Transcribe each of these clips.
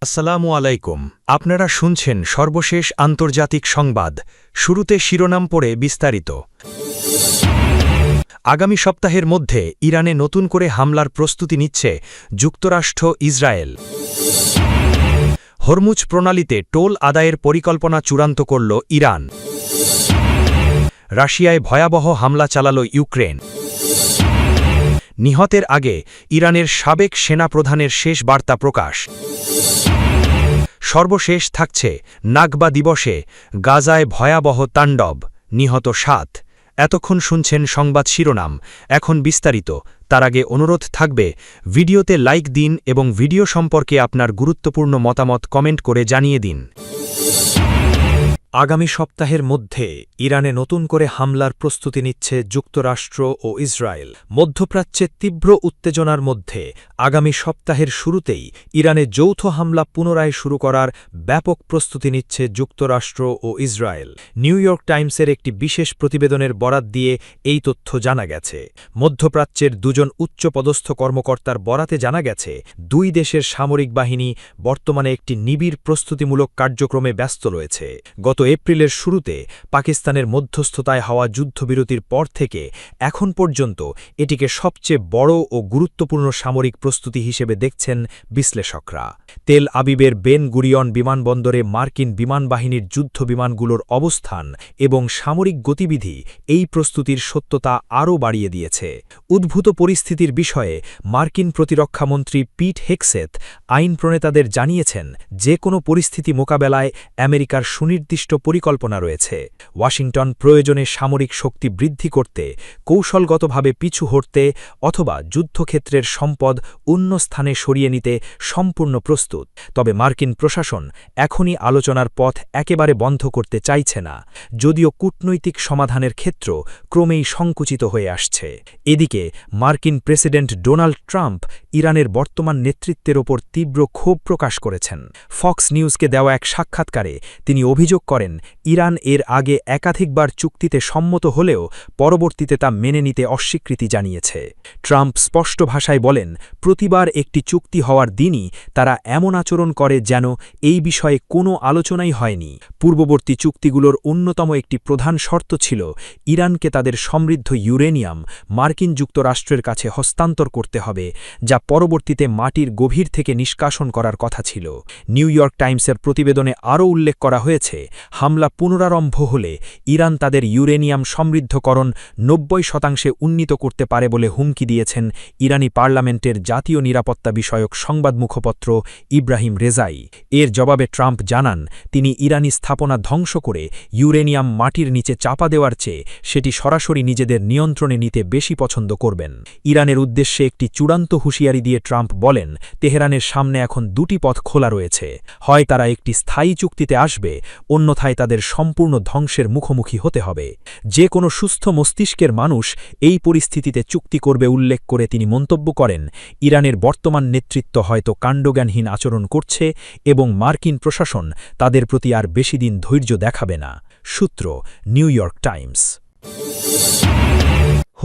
আসসালামু আলাইকুম। আপনারা শুনছেন সর্বশেষ আন্তর্জাতিক সংবাদ। শুরুতে শিরোনাম পড়ে বিস্তারিত। আগামী সপ্তাহের মধ্যে ইরানে নতুন করে হামলার প্রস্তুতি নিচ্ছে যুক্তরাষ্ট্র ইসরায়েল। হরমুজ প্রণালীতে টোল আদায়ের পরিকল্পনা চূড়ান্ত করল ইরান। রাশিয়ায় ভয়াবহ হামলা চালাল ইউক্রেন। নিহতের আগে ইরানের সাবেক সেনাপ্রধানের শেষ বার্তা প্রকাশ। সর্বশেষ থাকছে নাকবা দিবসে গাজায় ভয়াবহ তাণ্ডব, নিহত ৭। এতক্ষণ শুনছেন সংবাদ শিরোনাম, এখন বিস্তারিত। তার আগে অনুরোধ থাকবে ভিডিওতে লাইক দিন এবং ভিডিও সম্পর্কে আপনার গুরুত্বপূর্ণ মতামত কমেন্ট করে জানিয়ে দিন। আগামী সপ্তাহের মধ্যে ইরানে নতুন করে হামলার প্রস্তুতি নিচ্ছে যুক্তরাষ্ট্র ও ইসরায়েল। মধ্যপ্রাচ্যে তীব্র উত্তেজনার মধ্যে আগামী সপ্তাহের শুরুতেই ইরানে যৌথ হামলা পুনরায় শুরু করার ব্যাপক প্রস্তুতি নিচ্ছে যুক্তরাষ্ট্র ও ইসরায়েল। নিউ ইয়র্ক টাইমসের একটি বিশেষ প্রতিবেদনের বরাত দিয়ে এই তথ্য জানা গেছে। মধ্যপ্রাচ্যের দুজন উচ্চপদস্থ কর্মকর্তার বরাতে জানা গেছে, দুই দেশের সামরিক বাহিনী বর্তমানে একটি নিবিড় প্রস্তুতিমূলক কার্যক্রমে ব্যস্ত রয়েছে। গত এপ্রিলের শুরুতে পাকিস্তানের মধ্যস্থতায় হওয়া যুদ্ধবিরতির পর থেকে এখন পর্যন্ত এটিকে সবচেয়ে বড় ও গুরুত্বপূর্ণ সামরিক প্রস্তুতি হিসেবে দেখছেন বিশ্লেষকরা। তেল আবিবের বেন গুরিয়ন বিমানবন্দরে মার্কিন বিমানবাহিনীর যুদ্ধ বিমানগুলোর অবস্থান এবং সামরিক গতিবিধি এই প্রস্তুতির সত্যতা আরও বাড়িয়ে দিয়েছে। উদ্ভূত পরিস্থিতির বিষয়ে মার্কিন প্রতিরক্ষামন্ত্রী পিট হেগসেথ আইন প্রণেতাদের জানিয়েছেন, যে কোনো পরিস্থিতি মোকাবেলায় আমেরিকার সুনির্দিষ্ট পরিকল্পনা রয়েছে। ওয়াশিংটন প্রয়োজনে সামরিক শক্তি বৃদ্ধি করতে, কৌশলগতভাবে পিছু হটতে অথবা যুদ্ধক্ষেত্রের সম্পদ অন্য স্থানে সরিয়ে নিতে সম্পূর্ণ প্রস্তুত। তবে মার্কিন প্রশাসন এখনই আলোচনার পথ একেবারে বন্ধ করতে চাইছে না, যদিও কূটনৈতিক সমাধানের ক্ষেত্র ক্রমেই সংকুচিত হয়ে আসছে। এদিকে মার্কিন প্রেসিডেন্ট ডোনাল্ড ট্রাম্প ইরানের বর্তমান নেতৃত্বের ওপর তীব্র ক্ষোভ প্রকাশ করেছেন। ফক্স নিউজকে দেওয়া এক সাক্ষাৎকারে তিনি অভিযোগ করেন, ইরান এর আগে একাধিকবার চুক্তিতে সম্মত হলেও পরবর্তীতে তা মেনে নিতে অস্বীকৃতি জানিয়েছে। ট্রাম্প স্পষ্ট ভাষায় বলেন, প্রতিবার একটি চুক্তি হওয়ার দিনই তারা এমন আচরণ করে যেন এই বিষয়ে কোনো আলোচনাই হয়নি। পূর্ববর্তী চুক্তিগুলোর অন্যতম একটি প্রধান শর্ত ছিল ইরানকে তাদের সমৃদ্ধ ইউরেনিয়াম মার্কিন যুক্তরাষ্ট্রের কাছে হস্তান্তর করতে হবে, যা পরবর্তীতে মাটির গভীর থেকে নিষ্কাশন করার কথা ছিল। নিউ ইয়র্ক টাইমসের প্রতিবেদনে আরও উল্লেখ করা হয়েছে, হামলা পুনরারম্ভ হলে ইরান তাদের ইউরেনিয়াম সমৃদ্ধকরণ ৯০% উন্নীত করতে পারে বলে হুমকি দিয়েছেন ইরানি পার্লামেন্টের জাতীয় নিরাপত্তা বিষয়ক সংবাদ মুখপত্র ইব্রাহিম রেজাই। এর জবাবে ট্রাম্প জানান, তিনি ইরানি স্থাপনা ধ্বংস করে ইউরেনিয়াম মাটির নিচে চাপা দেওয়ার চেয়ে সেটি সরাসরি নিজেদের নিয়ন্ত্রণে নিতে বেশি পছন্দ করবেন। ইরানের উদ্দেশ্যে একটি চূড়ান্ত হুঁশিয়ারি দিয়ে ট্রাম্প বলেন, তেহরানের সামনে এখন দুটি পথ খোলা রয়েছে, হয় তারা একটি স্থায়ী চুক্তিতে আসবে, অন্যথায় তাদের সম্পূর্ণ ধ্বংসের মুখোমুখি হতে হবে। যে কোনো সুস্থ মস্তিষ্কের মানুষ এই পরিস্থিতিতে চুক্তি করবে উল্লেখ করে তিনি মন্তব্য করেন, ইরানের বর্তমান নেতৃত্ব হয়তো কাণ্ডজ্ঞানহীন আচরণ করছে এবং মার্কিন প্রশাসন তাদের প্রতি আর বেশি দিন ধৈর্য দেখাবে না। সূত্র নিউ ইয়র্ক টাইমস।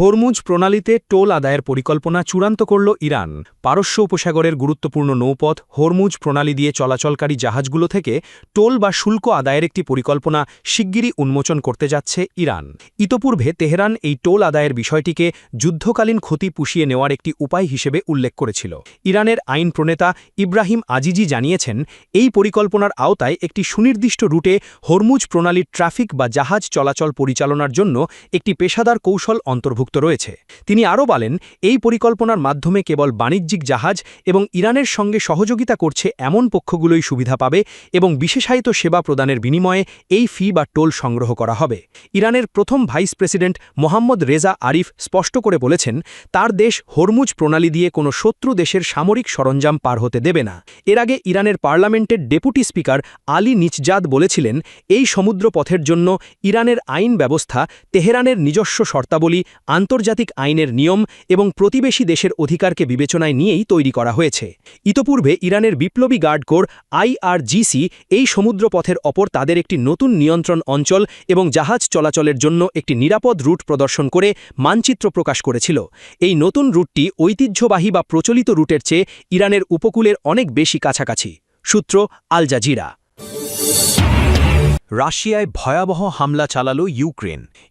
হরমুজ প্রণালীতে টোল আদায়ের পরিকল্পনা চূড়ান্ত করল ইরান। পারস্য উপসাগরের গুরুত্বপূর্ণ নৌপথ হরমুজ প্রণালী দিয়ে চলাচলকারী জাহাজগুলো থেকে টোল বা শুল্ক আদায়ের একটি পরিকল্পনা শিগগিরই উন্মোচন করতে যাচ্ছে ইরান। ইতোপূর্বে তেহরান এই টোল আদায়ের বিষয়টিকে যুদ্ধকালীন ক্ষতি পুষিয়ে নেওয়ার একটি উপায় হিসেবে উল্লেখ করেছিল। ইরানের আইন প্রণেতা ইব্রাহিম আজিজি জানিয়েছেন, এই পরিকল্পনার আওতায় একটি সুনির্দিষ্ট রুটে হরমুজ প্রণালীর ট্রাফিক বা জাহাজ চলাচল পরিচালনার জন্য একটি পেশাদার কৌশল অন্তর্ভুক্ত রয়েছে। তিনি আরও বলেন, এই পরিকল্পনার মাধ্যমে কেবল বাণিজ্যিক জাহাজ এবং ইরানের সঙ্গে সহযোগিতা করছে এমন পক্ষগুলোই সুবিধা পাবে এবং বিশেষায়িত সেবা প্রদানের বিনিময়ে এই ফি বা টোল সংগ্রহ করা হবে। ইরানের প্রথম ভাইস প্রেসিডেন্ট মোহাম্মদ রেজা আরিফ স্পষ্ট করে বলেছেন, তার দেশ হরমুজ প্রণালী দিয়ে কোনো শত্রু দেশের সামরিক সরঞ্জাম পার হতে দেবে না। এর আগে ইরানের পার্লামেন্টের ডেপুটি স্পিকার আলী নিচজাদ বলেছিলেন, এই সমুদ্র পথের জন্য ইরানের আইন ব্যবস্থা তেহরানের নিজস্ব শর্তাবলী, আন্তর্জাতিক আইনের নিয়ম এবং প্রতিবেশী দেশের অধিকারকে বিবেচনায় নিয়েই তৈরি করা হয়েছে। ইতোপূর্বে ইরানের বিপ্লবী গার্ড কোর IRGC এই সমুদ্রপথের ওপর তাদের একটি নতুন নিয়ন্ত্রণ অঞ্চল এবং জাহাজ চলাচলের জন্য একটি নিরাপদ রুট প্রদর্শন করে মানচিত্র প্রকাশ করেছিল। এই নতুন রুটটি ঐতিহ্যবাহী বা প্রচলিত রুটের চেয়ে ইরানের উপকূলের অনেক বেশি কাছাকাছি। সূত্র আল জাজিরা। রাশিয়ায় ভয়াবহ হামলা চালাল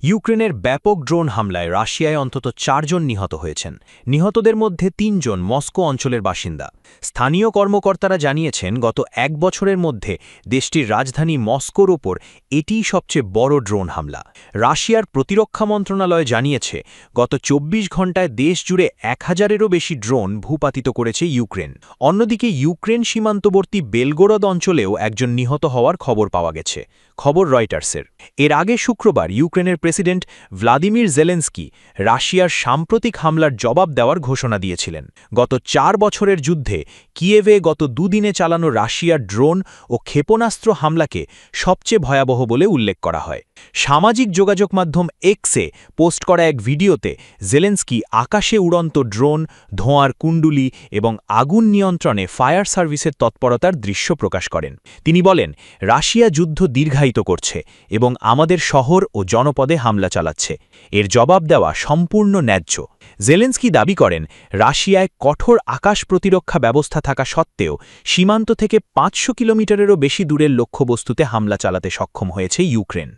ইউক্রেনের ব্যাপক ড্রোন হামলায় রাশিয়ায় অন্তত 4 জন নিহত হয়েছেন। নিহতদের মধ্যে 3 জন মস্কো অঞ্চলের বাসিন্দা। স্থানীয় কর্মকর্তারা জানিয়েছেন গত 1 বছরের মধ্যে দেশটির রাজধানী মস্কোর ওপর এটিই সবচেয়ে বড় ড্রোন হামলা। রাশিয়ার প্রতিরক্ষা মন্ত্রণালয় জানিয়েছে গত 24 ঘণ্টায় দেশ জুড়ে 1000-এরও বেশি ড্রোন ভূপাতিত করেছে ইউক্রেন। অন্যদিকে ইউক্রেন সীমান্তবর্তী বেলগোরদ অঞ্চলেও একজন নিহত হওয়ার খবর পাওয়া গেছে। খবর রয়টার্সের। এর আগে শুক্রবার ইউক্রেনের প্রেসিডেন্ট ভ্লাদিমির জেলেন্সকি রাশিয়ার সাম্প্রতিক হামলার জবাব দেওয়ার ঘোষণা দিয়েছিলেন। গত 4 বছরের যুদ্ধে কিয়েভে গত দুদিনে চালানো রাশিয়ার ড্রোন ও ক্ষেপণাস্ত্র হামলাকে সবচেয়ে ভয়াবহ বলে উল্লেখ করা হয়। সামাজিক যোগাযোগ মাধ্যম এক্সে পোস্ট করা এক ভিডিওতে জেলেন্সকি আকাশে উড়ন্ত ড্রোন, ধোঁয়ার কুণ্ডুলি এবং আগুন নিয়ন্ত্রণে ফায়ার সার্ভিসের তৎপরতার দৃশ্য প্রকাশ করেন। তিনি বলেন, রাশিয়া যুদ্ধ দীর্ঘায়িত করছে এবং আমাদের শহর ও জনপদে হামলা চালাচ্ছে। এর জবাব দেওয়া সম্পূর্ণ ন্যায্য। জেলেন্সকি দাবি করেন, রাশিয়ায় কঠোর আকাশ প্রতিরক্ষা ব্যবস্থা থাকা সত্ত্বেও সীমান্ত থেকে 500 কিলোমিটারেরও বেশি দূরের লক্ষ্যবস্তুতে হামলা চালাতে সক্ষম হয়েছে ইউক্রেন।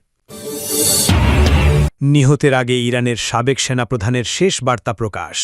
নিহতের আগে ইরানের সাবেক সেনাপ্রধানের শেষ বার্তা প্রকাশ।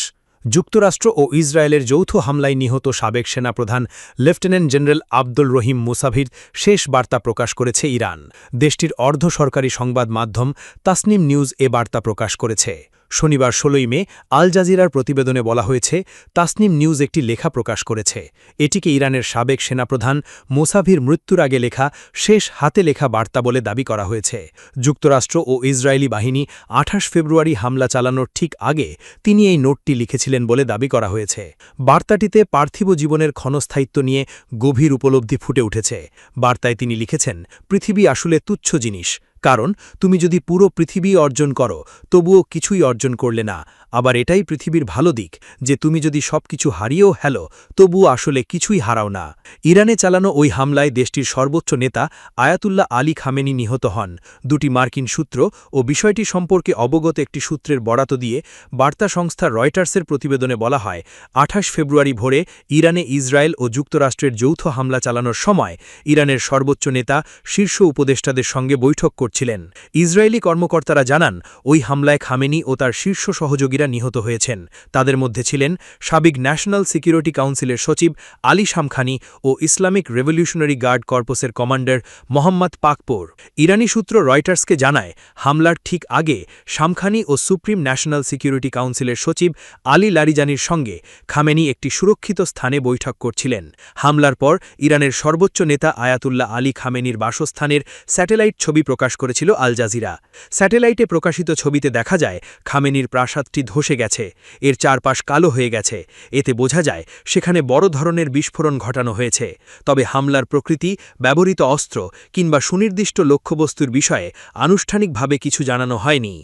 যুক্তরাষ্ট্র ও ইসরায়েলের যৌথ হামলায় নিহত সাবেক সেনাপ্রধান লেফটেন্যান্ট জেনারেল আব্দুল রহিম মুসাভির শেষ বার্তা প্রকাশ করেছে ইরান। দেশটির অর্ধসরকারি সংবাদ মাধ্যম তাসনিম নিউজ এ বার্তা প্রকাশ করেছে। শনিবার 16 মে আল জাজিরার প্রতিবেদনে বলা হয়েছে, তাসনিম নিউজ একটি লেখা প্রকাশ করেছে। এটিকে ইরানের সাবেক সেনাপ্রধান মুসাভির মৃত্যুর আগে লেখা শেষ হাতে লেখা বার্তা বলে দাবি করা হয়েছে। যুক্তরাষ্ট্র ও ইসরায়েলি বাহিনী 28 ফেব্রুয়ারি হামলা চালানোর ঠিক আগে তিনি এই নোটটি লিখেছিলেন বলে দাবি করা হয়েছে। বার্তাটিতে পার্থিব জীবনের ক্ষণস্থায়িত্ব নিয়ে গভীর উপলব্ধি ফুটে উঠেছে। বার্তায় তিনি লিখেছেন, পৃথিবী আসলে তুচ্ছ জিনিস, কারণ তুমি যদি পুরো পৃথিবী অর্জন করো তবুও কিছুই অর্জন করলে না। আবার এটাই পৃথিবীর ভালো দিক যে তুমি যদি সবকিছু হারিয়েও হেলো তবুও আসলে কিছুই হারাও না। ইরানে চালানো ওই হামলায় দেশটির সর্বোচ্চ নেতা আয়াতুল্লাহ আলী খামেনি নিহত হন। দুটি মার্কিন সূত্র ও বিষয়টি সম্পর্কে অবগত একটি সূত্রের বরাত দিয়ে বার্তা সংস্থা রয়টার্সের প্রতিবেদনে বলা হয়, 28 ফেব্রুয়ারি ভোরে ইরানে ইসরায়েল ও যুক্তরাষ্ট্রের যৌথ হামলা চালানোর সময় ইরানের সর্বোচ্চ নেতা শীর্ষ উপদেষ্টাদের সঙ্গে বৈঠক করছিলেন। ইসরায়েলি কর্মকর্তারা জানান, ওই হামলায় খামেনি ও তার শীর্ষ সহযোগীরা নিহত হয়েছেন। তাদের মধ্যে ছিলেন সাবেক ন্যাশনাল সিকিউরিটি কাউন্সিলের সচিব আলী শামখানি ও ইসলামিক রেভলিউশনারি গার্ড কর্পসের কমান্ডার মোহাম্মদ পাকপোর। ইরানি সূত্র রয়টার্সকে জানায়, হামলার ঠিক আগে শামখানি ও সুপ্রিম ন্যাশনাল সিকিউরিটি কাউন্সিলের সচিব আলী লারিজানির সঙ্গে খামেনি একটি সুরক্ষিত স্থানে বৈঠক করছিলেন। হামলার পর ইরানের সর্বোচ্চ নেতা আয়াতুল্লাহ আলী খামেনির বাসস্থানের স্যাটেলাইট ছবি প্রকাশ করেছিল আল জাজিরা। স্যাটেলাইটে প্রকাশিত ছবিতে দেখা যায় খামেনির প্রাসাদটি ধসে গেছে, এর চারপাশ কালো হয়ে গেছে। এতে বোঝা যায় সেখানে বড় ধরনের বিস্ফোরণ ঘটানো হয়েছে। তবে হামলার প্রকৃতি, ব্যবহৃত অস্ত্র কিংবা সুনির্দিষ্ট লক্ষ্যবস্তুর বিষয়ে আনুষ্ঠানিকভাবে কিছু জানানো হয়নি।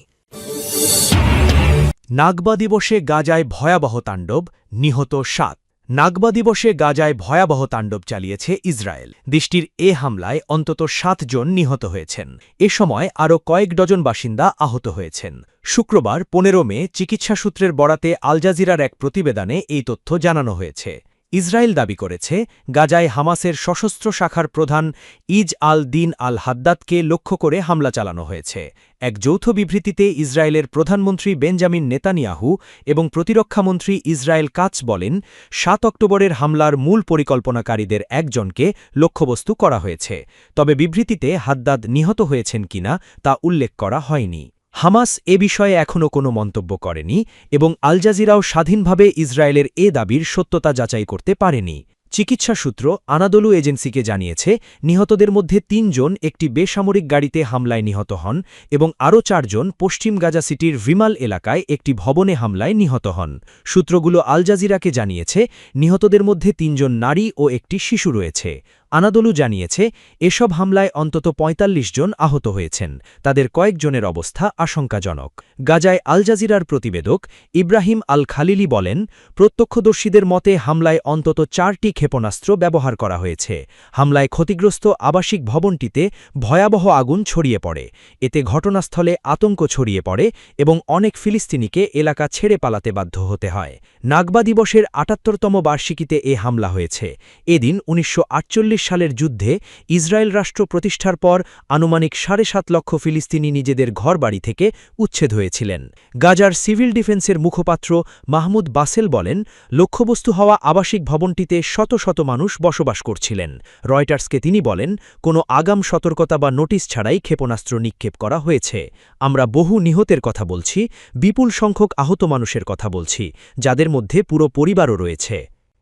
নাগবা দিবসে গাজায় ভয়াবহ তাণ্ডব, নিহত 7। নাগবা দিবসে গাজায় ভয়াবহ তাণ্ডব চালিয়েছে ইসরায়েল। দেশটির এ হামলায় অন্তত 7 জন নিহত হয়েছেন। এ সময় আরও কয়েক ডজন বাসিন্দা আহত হয়েছেন। শুক্রবার 15 মে চিকিৎসা সূত্রের বরাতে আল জাজিরার এক প্রতিবেদনে এই তথ্য জানানো হয়েছে। ইসরায়েল দাবি করেছে, গাজায় হামাসের সশস্ত্র শাখার প্রধান ইজ আল দিন আল হাদ্দাদকে লক্ষ্য করে হামলা চালানো হয়েছে। এক যৌথ বিবৃতিতে ইসরায়েলের প্রধানমন্ত্রী বেঞ্জামিন নেতানিয়াহু এবং প্রতিরক্ষামন্ত্রী ইসরায়েল কাটস বলেন, 7 অক্টোবরের হামলার মূল পরিকল্পনাকারীদের একজনকে লক্ষ্যবস্তু করা হয়েছে। তবে বিবৃতিতে হাদ্দাদ নিহত হয়েছেন কিনা তা উল্লেখ করা হয়নি। হামাস এ বিষয়ে এখনও কোনো মন্তব্য করেনি এবং আল জাজিরাও স্বাধীনভাবে ইসরায়েলের এ দাবির সত্যতা যাচাই করতে পারেনি। চিকিৎসা সূত্র আনাদোলু এজেন্সিকে জানিয়েছে, নিহতদের মধ্যে 3 জন একটি বেসামরিক গাড়িতে হামলায় নিহত হন এবং আরও 4 জন পশ্চিম গাজা সিটির ভিমাল এলাকায় একটি ভবনে হামলায় নিহত হন। সূত্রগুলো আল জাজিরাকে জানিয়েছে, নিহতদের মধ্যে 3 জন নারী ও একটি শিশু রয়েছে। আনাদোলু জানিয়েছে, এসব হামলায় অন্তত 45 জন আহত হয়েছেন। তাদের কয়েকজনের অবস্থা আশঙ্কাজনক। গাজায় আল জাজিরার প্রতিবেদক ইব্রাহিম আল খালিলি বলেন, প্রত্যক্ষদর্শীদের মতে হামলায় অন্তত 4টি ক্ষেপণাস্ত্র ব্যবহার করা হয়েছে। হামলায় ক্ষতিগ্রস্ত আবাসিক ভবনটিতে ভয়াবহ আগুন ছড়িয়ে পড়ে। এতে ঘটনাস্থলে আতঙ্ক ছড়িয়ে পড়ে এবং অনেক ফিলিস্তিনিকে এলাকা ছেড়ে পালাতে বাধ্য হতে হয়। নাগবা দিবসের ৭৮তম বার্ষিকীতে এ হামলা হয়েছে। এদিন ১৯৪৮ সালের যুদ্ধে ইসরায়েল রাষ্ট্র প্রতিষ্ঠার পর আনুমানিক ৭.৫ লক্ষ ফিলিস্তিনি নিজেদের ঘরবাড়ি থেকে উচ্ছেদ হয়েছিলেন। গাজার সিভিল ডিফেন্সের মুখপাত্র মাহমুদ বাসেল বলেন, লক্ষ্যবস্তু হওয়া আবাসিক ভবনটিতে শত শত মানুষ বসবাস করছিলেন। রয়টার্সকে তিনি বলেন, কোনো আগাম সতর্কতা বা নোটিশ ছাড়াই ক্ষেপণাস্ত্র নিক্ষেপ করা হয়েছে। আমরা বহু নিহতের কথা বলছি, বিপুল সংখ্যক আহত মানুষের কথা বলছি, যাদের মধ্যে পুরো পরিবারও রয়েছে।